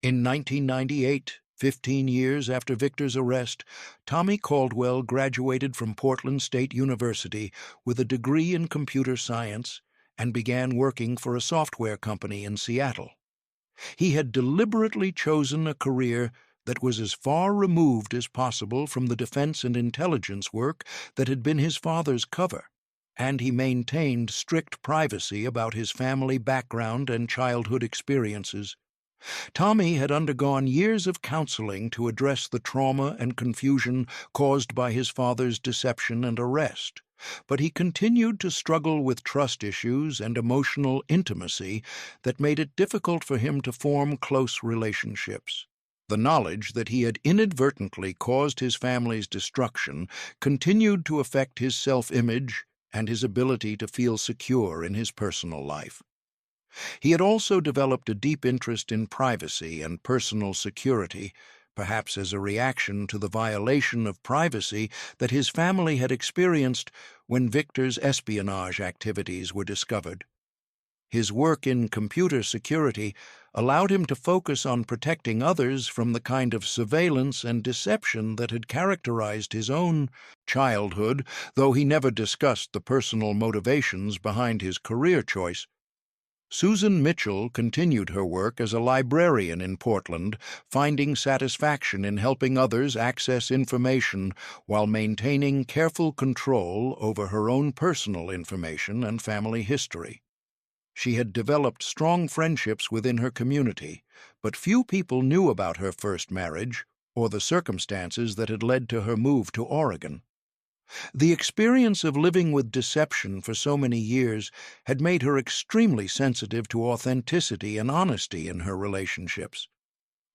Speaker 1: In 1998, 15 years after Viktor's arrest, Tommy Caldwell graduated from Portland State University with a degree in computer science and began working for a software company in Seattle. He had deliberately chosen a career that was as far removed as possible from the defense and intelligence work that had been his father's cover, and he maintained strict privacy about his family background and childhood experiences. Tommy had undergone years of counseling to address the trauma and confusion caused by his father's deception and arrest, but he continued to struggle with trust issues and emotional intimacy that made it difficult for him to form close relationships. The knowledge that he had inadvertently caused his family's destruction continued to affect his self-image and his ability to feel secure in his personal life. He had also developed a deep interest in privacy and personal security, perhaps as a reaction to the violation of privacy that his family had experienced when Viktor's espionage activities were discovered. His work in computer security allowed him to focus on protecting others from the kind of surveillance and deception that had characterized his own childhood, though he never discussed the personal motivations behind his career choice. Susan Mitchell continued her work as a librarian in Portland, finding satisfaction in helping others access information while maintaining careful control over her own personal information and family history. She had developed strong friendships within her community, but few people knew about her first marriage or the circumstances that had led to her move to Oregon. The experience of living with deception for so many years had made her extremely sensitive to authenticity and honesty in her relationships.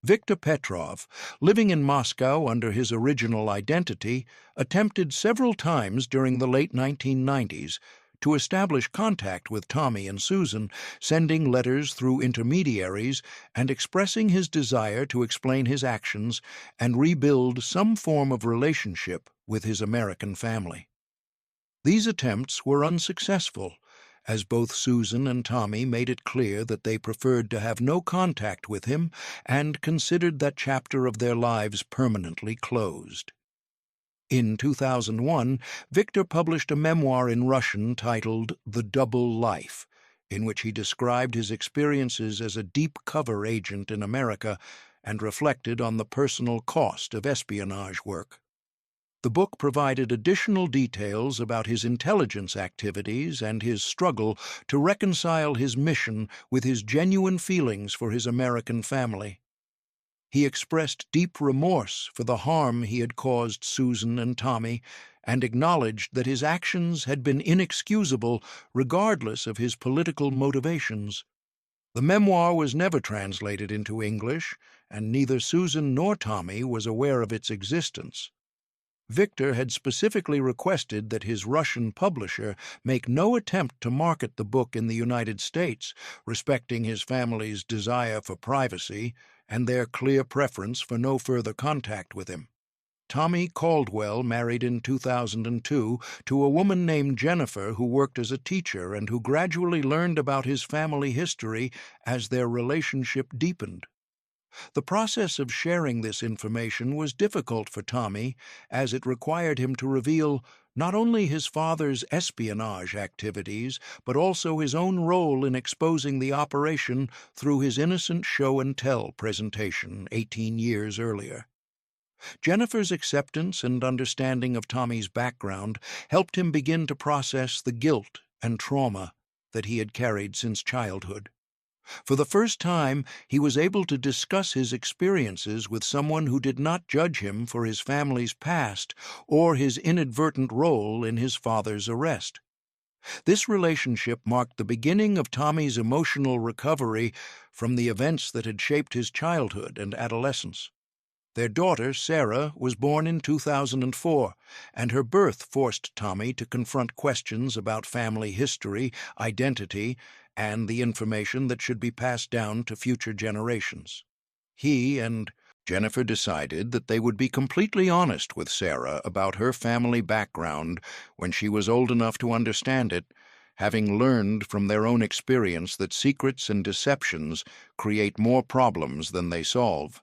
Speaker 1: Viktor Petrov, living in Moscow under his original identity, attempted several times during the late 1990s to establish contact with Tommy and Susan, sending letters through intermediaries and expressing his desire to explain his actions and rebuild some form of relationship with his American family. These attempts were unsuccessful, as both Susan and Tommy made it clear that they preferred to have no contact with him and considered that chapter of their lives permanently closed. In 2001, Viktor published a memoir in Russian titled The Double Life, in which he described his experiences as a deep cover agent in America and reflected on the personal cost of espionage work. The book provided additional details about his intelligence activities and his struggle to reconcile his mission with his genuine feelings for his American family. He expressed deep remorse for the harm he had caused Susan and Tommy and acknowledged that his actions had been inexcusable regardless of his political motivations. The memoir was never translated into English, and neither Susan nor Tommy was aware of its existence. Viktor had specifically requested that his Russian publisher make no attempt to market the book in the United States, respecting his family's desire for privacy and their clear preference for no further contact with him. Tommy Caldwell married in 2002 to a woman named Jennifer who worked as a teacher and who gradually learned about his family history as their relationship deepened. The process of sharing this information was difficult for Tommy, as it required him to reveal not only his father's espionage activities, but also his own role in exposing the operation through his innocent show-and-tell presentation 18 years earlier. Jennifer's acceptance and understanding of Tommy's background helped him begin to process the guilt and trauma that he had carried since childhood. For the first time, he was able to discuss his experiences with someone who did not judge him for his family's past or his inadvertent role in his father's arrest. This relationship marked the beginning of Tommy's emotional recovery from the events that had shaped his childhood and adolescence. Their daughter, Sarah, was born in 2004, and her birth forced Tommy to confront questions about family history, identity, and the information that should be passed down to future generations. He and Jennifer decided that they would be completely honest with Sarah about her family background when she was old enough to understand it, having learned from their own experience that secrets and deceptions create more problems than they solve.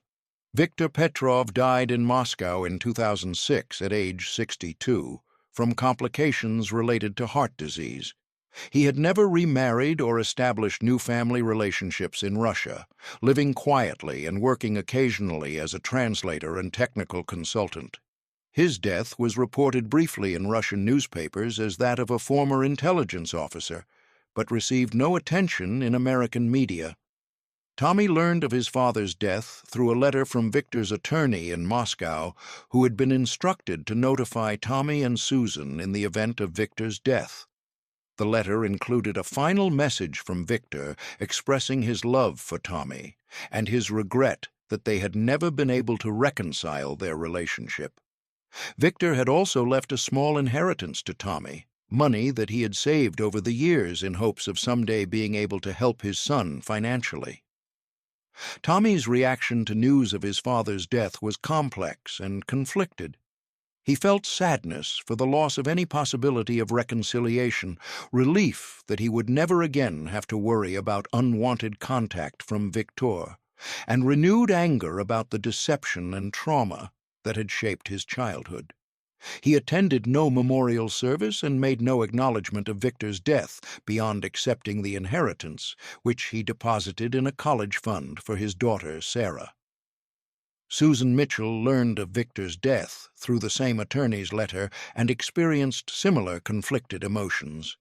Speaker 1: Viktor Petrov died in Moscow in 2006 at age 62 from complications related to heart disease. He had never remarried or established new family relationships in Russia, living quietly and working occasionally as a translator and technical consultant. His death was reported briefly in Russian newspapers as that of a former intelligence officer, but received no attention in American media. Tommy learned of his father's death through a letter from Viktor's attorney in Moscow, who had been instructed to notify Tommy and Susan in the event of Viktor's death. The letter included a final message from Viktor expressing his love for Tommy and his regret that they had never been able to reconcile their relationship. Viktor had also left a small inheritance to Tommy, money that he had saved over the years in hopes of someday being able to help his son financially. Tommy's reaction to news of his father's death was complex and conflicted. He felt sadness for the loss of any possibility of reconciliation, relief that he would never again have to worry about unwanted contact from Viktor, and renewed anger about the deception and trauma that had shaped his childhood. He attended no memorial service and made no acknowledgement of Viktor's death beyond accepting the inheritance, which he deposited in a college fund for his daughter, Sarah. Susan Mitchell learned of Viktor's death through the same attorney's letter and experienced similar conflicted emotions.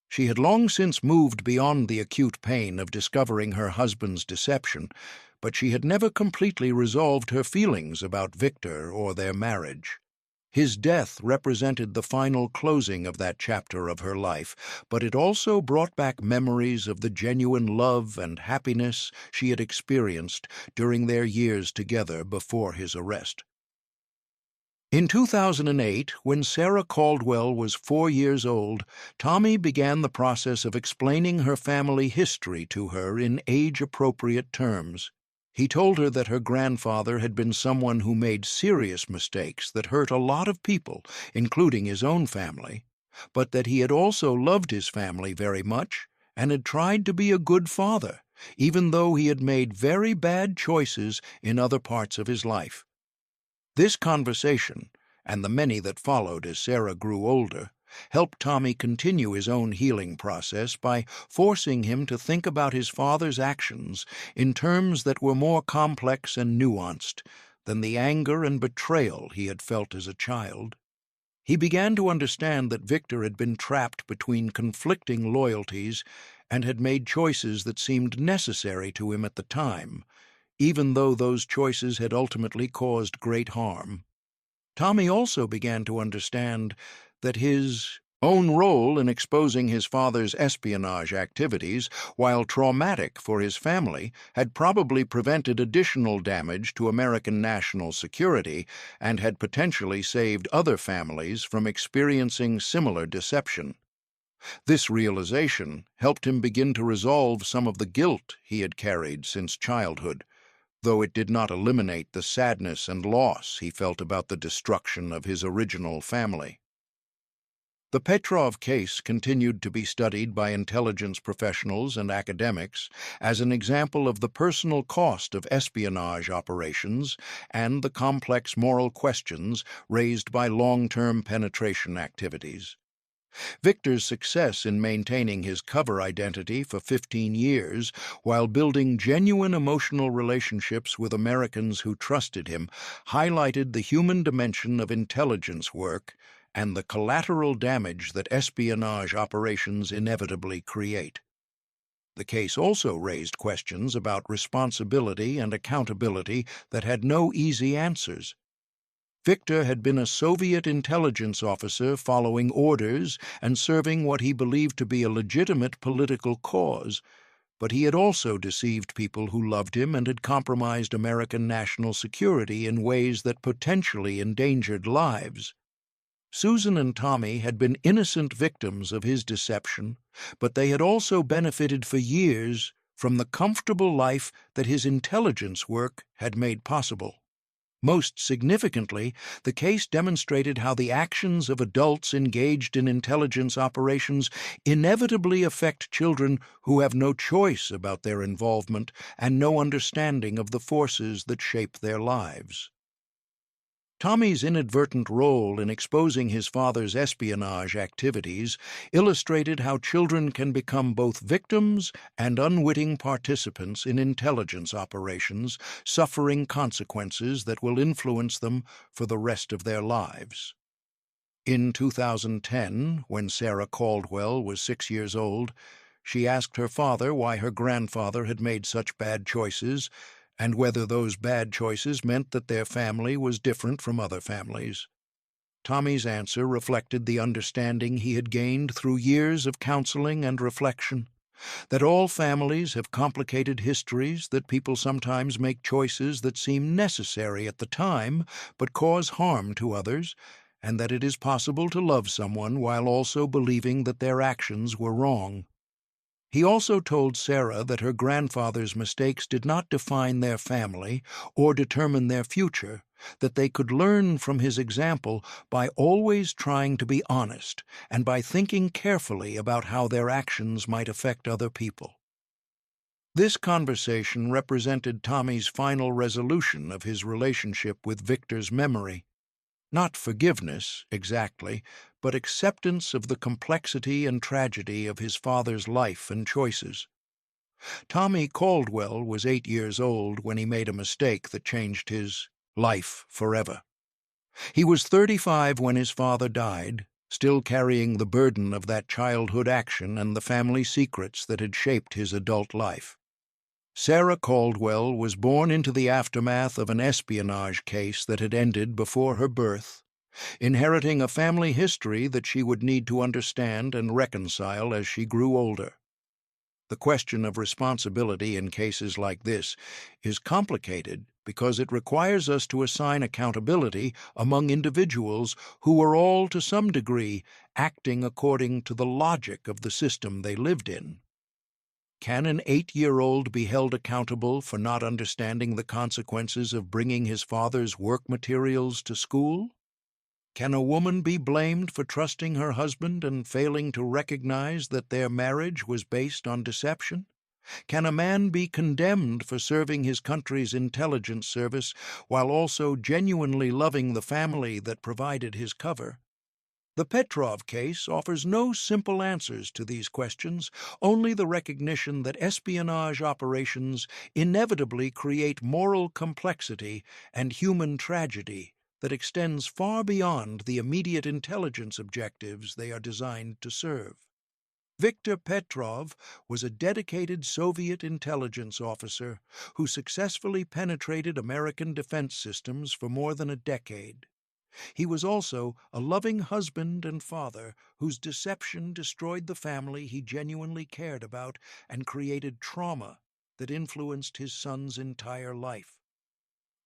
Speaker 1: She had long since moved beyond the acute pain of discovering her husband's deception, but she had never completely resolved her feelings about Viktor or their marriage. His death represented the final closing of that chapter of her life, but it also brought back memories of the genuine love and happiness she had experienced during their years together before his arrest. In 2008, when Sarah Caldwell was 4 years old, Tommy began the process of explaining her family history to her in age-appropriate terms. He told her that her grandfather had been someone who made serious mistakes that hurt a lot of people, including his own family, but that he had also loved his family very much and had tried to be a good father, even though he had made very bad choices in other parts of his life. This conversation, and the many that followed as Sarah grew older, helped Tommy continue his own healing process by forcing him to think about his father's actions in terms that were more complex and nuanced than the anger and betrayal he had felt as a child. He began to understand that Viktor had been trapped between conflicting loyalties and had made choices that seemed necessary to him at the time, even though those choices had ultimately caused great harm. Tommy also began to understand that his own role in exposing his father's espionage activities, while traumatic for his family, had probably prevented additional damage to American national security and had potentially saved other families from experiencing similar deception. This realization helped him begin to resolve some of the guilt he had carried since childhood, though it did not eliminate the sadness and loss he felt about the destruction of his original family. The Petrov case continued to be studied by intelligence professionals and academics as an example of the personal cost of espionage operations and the complex moral questions raised by long-term penetration activities. Viktor's success in maintaining his cover identity for 15 years while building genuine emotional relationships with Americans who trusted him highlighted the human dimension of intelligence work and the collateral damage that espionage operations inevitably create. The case also raised questions about responsibility and accountability that had no easy answers. Viktor had been a Soviet intelligence officer following orders and serving what he believed to be a legitimate political cause, but he had also deceived people who loved him and had compromised American national security in ways that potentially endangered lives. Susan and Tommy had been innocent victims of his deception, but they had also benefited for years from the comfortable life that his intelligence work had made possible. Most significantly, the case demonstrated how the actions of adults engaged in intelligence operations inevitably affect children who have no choice about their involvement and no understanding of the forces that shape their lives. Tommy's inadvertent role in exposing his father's espionage activities illustrated how children can become both victims and unwitting participants in intelligence operations, suffering consequences that will influence them for the rest of their lives. In 2010, when Sarah Caldwell was 6 years old, she asked her father why her grandfather had made such bad choices and whether those bad choices meant that their family was different from other families. Tommy's answer reflected the understanding he had gained through years of counseling and reflection, that all families have complicated histories, that people sometimes make choices that seem necessary at the time but cause harm to others, and that it is possible to love someone while also believing that their actions were wrong. He also told Sarah that her grandfather's mistakes did not define their family or determine their future, that they could learn from his example by always trying to be honest and by thinking carefully about how their actions might affect other people. This conversation represented Tommy's final resolution of his relationship with Viktor's memory. Not forgiveness, exactly, but acceptance of the complexity and tragedy of his father's life and choices. Tommy Caldwell was 8 years old when he made a mistake that changed his life forever. He was 35 when his father died, still carrying the burden of that childhood action and the family secrets that had shaped his adult life. Sarah Caldwell was born into the aftermath of an espionage case that had ended before her birth, inheriting a family history that she would need to understand and reconcile as she grew older. The question of responsibility in cases like this is complicated because it requires us to assign accountability among individuals who were all, to some degree, acting according to the logic of the system they lived in. Can an 8-year-old be held accountable for not understanding the consequences of bringing his father's work materials to school? Can a woman be blamed for trusting her husband and failing to recognize that their marriage was based on deception? Can a man be condemned for serving his country's intelligence service while also genuinely loving the family that provided his cover? The Petrov case offers no simple answers to these questions, only the recognition that espionage operations inevitably create moral complexity and human tragedy that extends far beyond the immediate intelligence objectives they are designed to serve. Viktor Petrov was a dedicated Soviet intelligence officer who successfully penetrated American defense systems for more than a decade. He was also a loving husband and father whose deception destroyed the family he genuinely cared about and created trauma that influenced his son's entire life.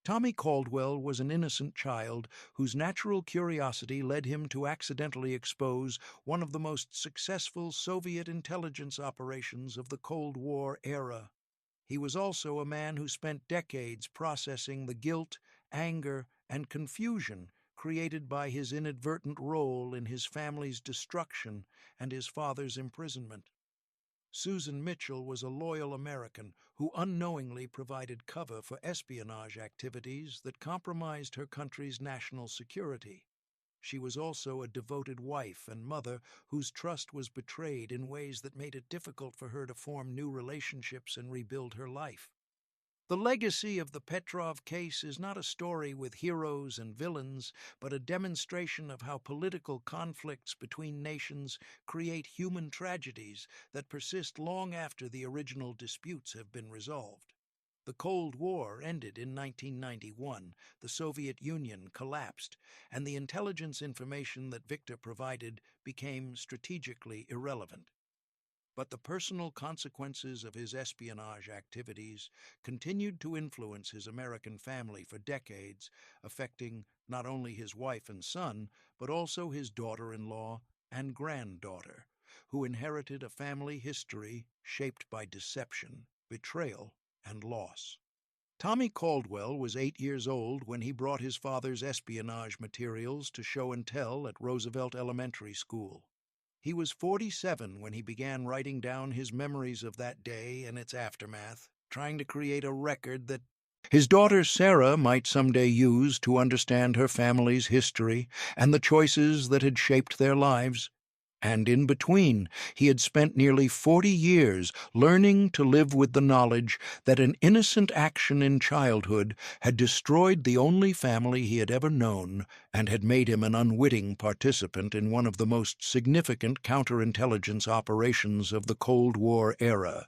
Speaker 1: Tommy Caldwell was an innocent child whose natural curiosity led him to accidentally expose one of the most successful Soviet intelligence operations of the Cold War era. He was also a man who spent decades processing the guilt, anger, and confusion created by his inadvertent role in his family's destruction and his father's imprisonment. Susan Mitchell was a loyal American who unknowingly provided cover for espionage activities that compromised her country's national security. She was also a devoted wife and mother whose trust was betrayed in ways that made it difficult for her to form new relationships and rebuild her life. The legacy of the Petrov case is not a story with heroes and villains, but a demonstration of how political conflicts between nations create human tragedies that persist long after the original disputes have been resolved. The Cold War ended in 1991, the Soviet Union collapsed, and the intelligence information that Viktor provided became strategically irrelevant. But the personal consequences of his espionage activities continued to influence his American family for decades, affecting not only his wife and son, but also his daughter-in-law and granddaughter, who inherited a family history shaped by deception, betrayal, and loss. Tommy Caldwell was 8 years old when he brought his father's espionage materials to show and tell at Roosevelt Elementary School. He was 47 when he began writing down his memories of that day and its aftermath, trying to create a record that his daughter Sarah might someday use to understand her family's history and the choices that had shaped their lives. And in between, he had spent nearly 40 years learning to live with the knowledge that an innocent action in childhood had destroyed the only family he had ever known and had made him an unwitting participant in one of the most significant counterintelligence operations of the Cold War era.